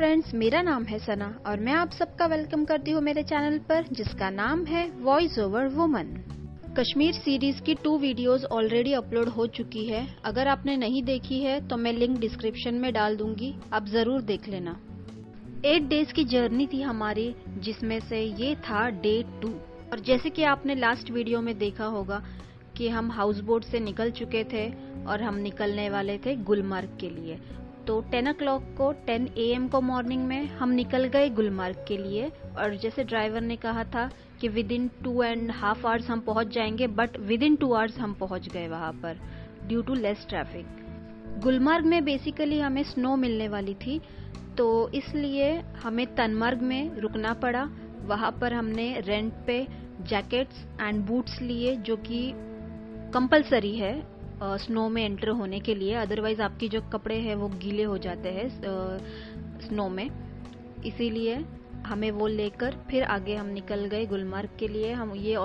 Friends, मेरा नाम है सना और मैं आप सबका वेलकम करती हूँ मेरे चैनल पर जिसका नाम है voice over woman. Kashmir series की 2 वीडियोस ऑलरेडी अपलोड हो चुकी है। अगर आपने नहीं देखी है तो मैं लिंक डिस्क्रिप्शन में डाल दूंगी, आप जरूर देख लेना। 8 डेज की जर्नी थी हमारी, जिसमें से ये था डे 2। और जैसे कि आपने लास्ट वीडियो में देखा होगा कि हम हाउस बोट से निकल चुके थे और हम निकलने वाले थे गुलमर्ग के लिए। तो 10 o'clock को 10 AM को मॉर्निंग में हम निकल गए गुलमर्ग के लिए। और जैसे ड्राइवर ने कहा था कि विद इन 2.5 hours हम पहुंच जाएंगे, बट विद इन 2 hours हम पहुंच गए वहां पर due to less traffic. Gulmarg में बेसिकली हमें स्नो मिलने वाली थी, तो इसलिए हमें तनमर्ग में रुकना पड़ा। वहां पर हमने रेंट पे जैकेट्स एंड बूट्स लिए, जो कि कंपलसरी है स्नो में एंटर होने के लिए, अदरवाइज आपकी जो कपड़े हैं वो गीले हो जाते हैं स्नो में। इसीलिए हमें वो लेकर फिर आगे हम निकल गए गुलमर्ग के लिए। हम ये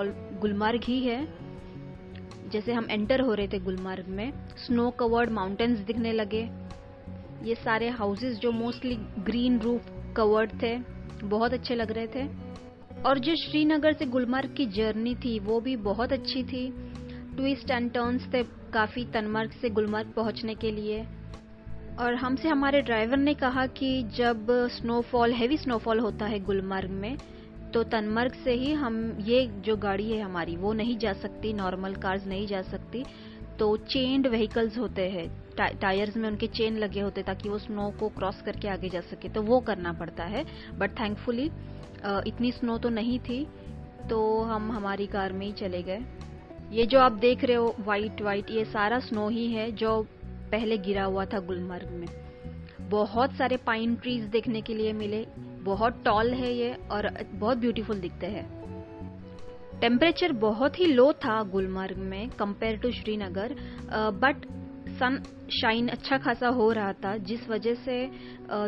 गुलमर्ग ही है। जैसे हम एंटर हो रहे थे गुलमर्ग में, स्नो कवर्ड माउंटेन्स दिखने लगे। ये सारे हाउसेस जो मोस्टली ग्रीन रूफ कवर्ड थे, बहुत अच्छे लग रहे थे। और जो श्रीनगर से गुलमर्ग की जर्नी थी वो भी बहुत अच्छी थी। ट्विस्ट एंड टर्न्स थे काफी तनमर्ग से गुलमर्ग पहुंचने के लिए। और हमसे हमारे ड्राइवर ने कहा कि जब हैवी स्नोफॉल होता है गुलमर्ग में, तो तनमर्ग से ही हम, ये जो गाड़ी है हमारी वो नहीं जा सकती, नॉर्मल कार्स नहीं जा सकती। तो चेन्ड व्हीकल्स होते हैं, टायर्स में उनके चेन लगे होते ताकि वो स्नो को क्रॉस करके आगे जा सके, तो वो करना पड़ता है। बट थैंकफुली इतनी स्नो तो नहीं थी, तो हम हमारी कार में ही चले गए। ये जो आप देख रहे हो वाइट ये सारा स्नो ही है जो पहले गिरा हुआ था गुलमर्ग में। बहुत सारे पाइन ट्रीज देखने के लिए मिले, बहुत टॉल है ये और बहुत ब्यूटीफुल दिखते हैं। टेम्परेचर बहुत ही लो था गुलमर्ग में compare to Srinagar, but sunshine अच्छा खासा हो रहा था, जिस वजह से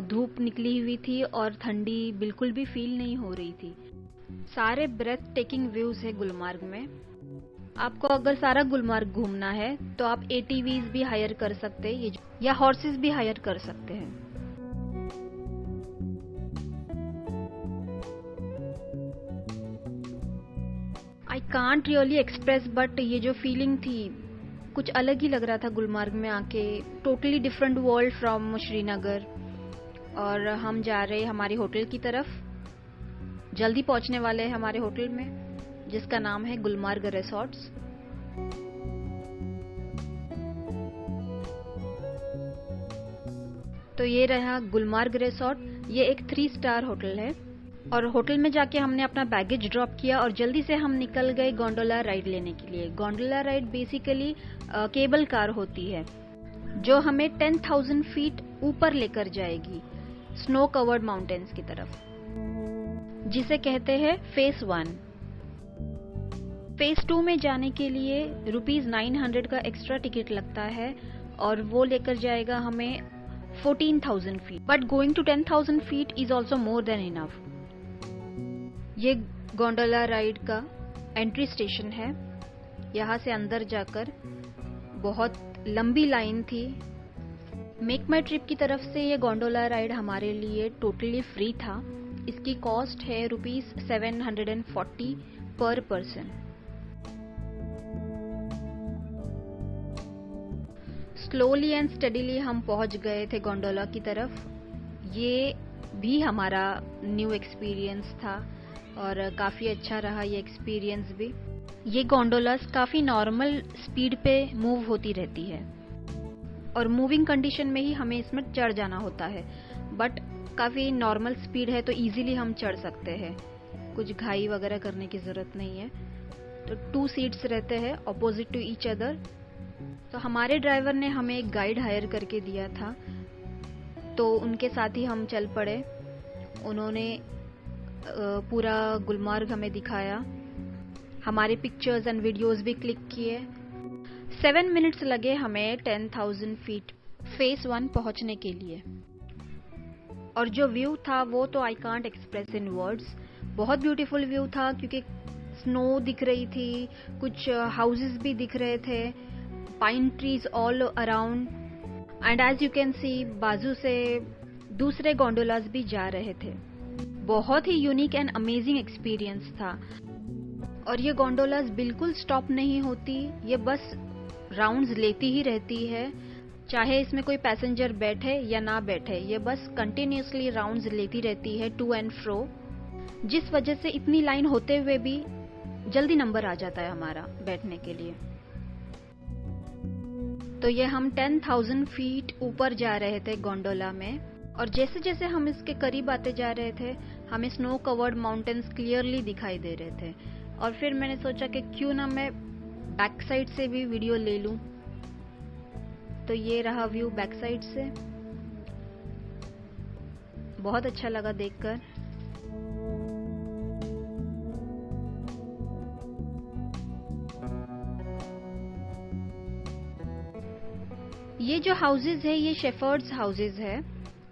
धूप निकली हुई थी और ठंडी बिल्कुल भी फील नहीं हो रही थी। सारे ब्रेथ टेकिंग व्यूज है गुलमर्ग में। आपको अगर सारा गुलमर्ग घूमना है तो आप ATVs भी हायर कर सकते हैं या हॉर्सेस भी हायर कर सकते हैं। I can't really express, but ये जो फीलिंग थी कुछ अलग ही लग रहा था गुलमर्ग में आके। Totally different world from Srinagar. और हम जा रहे हमारी होटल की तरफ, जल्दी पहुंचने वाले हैं हमारे होटल में जिसका नाम है गुलमर्ग रिसोर्ट्स। तो ये रहा गुलमर्ग रिसोर्ट। ये एक 3 स्टार होटल है। और होटल में जाके हमने अपना बैगेज ड्रॉप किया और जल्दी से हम निकल गए गोंडोला राइड लेने के लिए। Gondola ride basically cable car होती है जो हमें 10,000 फीट ऊपर लेकर जाएगी स्नो कवर्ड माउंटेन्स की तरफ, जिसे कहते हैं फेज 1। फेज 2 में जाने के लिए ₹900 का एक्स्ट्रा टिकट लगता है और वो लेकर जाएगा हमें 14,000 feet. But going to 10,000 feet is also more than enough. ये गोंडोला राइड का एंट्री स्टेशन है। यहाँ से अंदर जाकर बहुत लंबी लाइन थी। मेक माई ट्रिप की तरफ से ये गोंडोला राइड हमारे लिए टोटली फ्री था। इसकी कॉस्ट है ₹740 पर पर्सन। स्लोली एंड स्टडीली हम पहुंच गए थे गोंडोला की तरफ। ये भी हमारा न्यू एक्सपीरियंस था और काफी अच्छा रहा ये एक्सपीरियंस भी। ये गोंडोलास काफी नॉर्मल स्पीड पे मूव होती रहती है और मूविंग कंडीशन में ही हमें इसमें चढ़ जाना होता है, बट काफी नॉर्मल स्पीड है तो इजीली हम चढ़ सकते हैं, कुछ घाई वगैरह करने की जरूरत नहीं है। तो 2 सीट्स रहते हैं अपोजिट टू ईच अदर। तो हमारे ड्राइवर ने हमें एक गाइड हायर करके दिया था, तो उनके साथ ही हम चल पड़े। उन्होंने पूरा गुलमर्ग हमें दिखाया, हमारे पिक्चर्स एंड वीडियोस भी क्लिक किए। 7 मिनट्स लगे हमें 10,000 फीट फेज 1 पहुंचने के लिए। और जो व्यू था वो तो I can't express in words. बहुत ब्यूटीफुल व्यू था क्योंकि स्नो दिख रही थी, कुछ हाउसेस भी दिख रहे थे, pine trees all around, and as you can see बाजू से दूसरे गोंडोलास भी जा रहे थे। बहुत ही यूनिक एंड अमेजिंग एक्सपीरियंस था। और ये गोंडोलास बिल्कुल स्टॉप नहीं होती, ये बस राउंड्स लेती ही रहती है, चाहे इसमें कोई पैसेंजर बैठे या ना बैठे, ये बस कंटिन्यूअसली राउंड्स लेती रहती है टू एंड फ्रो, जिस वजह से इतनी लाइन होते हुए भी जल्दी नंबर आ जाता है हमारा बैठने के लिए। तो ये हम 10,000 फीट ऊपर जा रहे थे गोंडोला में, और जैसे जैसे हम इसके करीब आते जा रहे थे हमें स्नो कवर्ड माउंटेन्स क्लियरली दिखाई दे रहे थे। और फिर मैंने सोचा कि क्यों ना मैं बैक साइड से भी वीडियो ले लूं। तो ये रहा व्यू बैक साइड से, बहुत अच्छा लगा देखकर। ये जो हाउसेज है ये शेफर्ड्स हाउसेज है,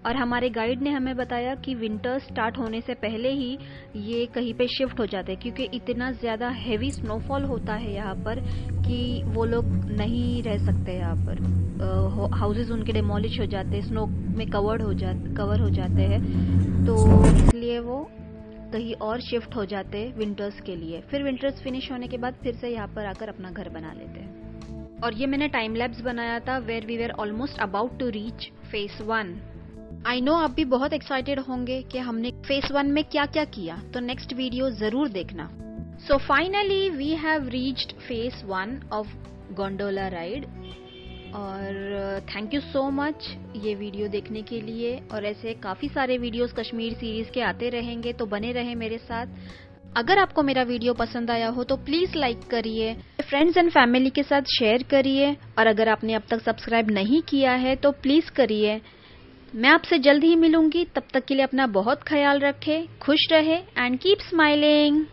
और हमारे गाइड ने हमें बताया कि विंटर स्टार्ट होने से पहले ही ये कहीं पे शिफ्ट हो जाते हैं, क्योंकि इतना ज़्यादा हेवी स्नोफॉल होता है यहाँ पर कि वो लोग नहीं रह सकते यहाँ पर। हाउसेज उनके डिमोलिश हो जाते हैं, स्नो में कवर हो जाते हैं, तो इसलिए वो कहीं और शिफ्ट हो जाते हैं विंटर्स के लिए। फिर विंटर्स फिनिश होने के बाद फिर से यहाँ पर आकर अपना घर बना लेते हैं। और ये मैंने टाइम लैप्स बनाया था where we were almost about to reach phase 1। I know आप भी बहुत एक्साइटेड होंगे कि हमने फेज 1 में क्या क्या किया, तो नेक्स्ट वीडियो जरूर देखना। So finally we have reached phase 1 of gondola ride. और थैंक यू सो मच ये वीडियो देखने के लिए, और ऐसे काफ़ी सारे वीडियोस कश्मीर सीरीज़ के आते रहेंगे, तो बने रहे मेरे साथ। अगर आपको मेरा वीडियो पसंद आया हो तो प्लीज़ लाइक करिए, फ्रेंड्स एंड फैमिली के साथ शेयर करिए, और अगर आपने अब तक सब्सक्राइब नहीं किया है तो प्लीज़ करिए। मैं आपसे जल्द ही मिलूंगी, तब तक के लिए अपना बहुत ख्याल रखें, खुश रहे एंड कीप स्माइलिंग।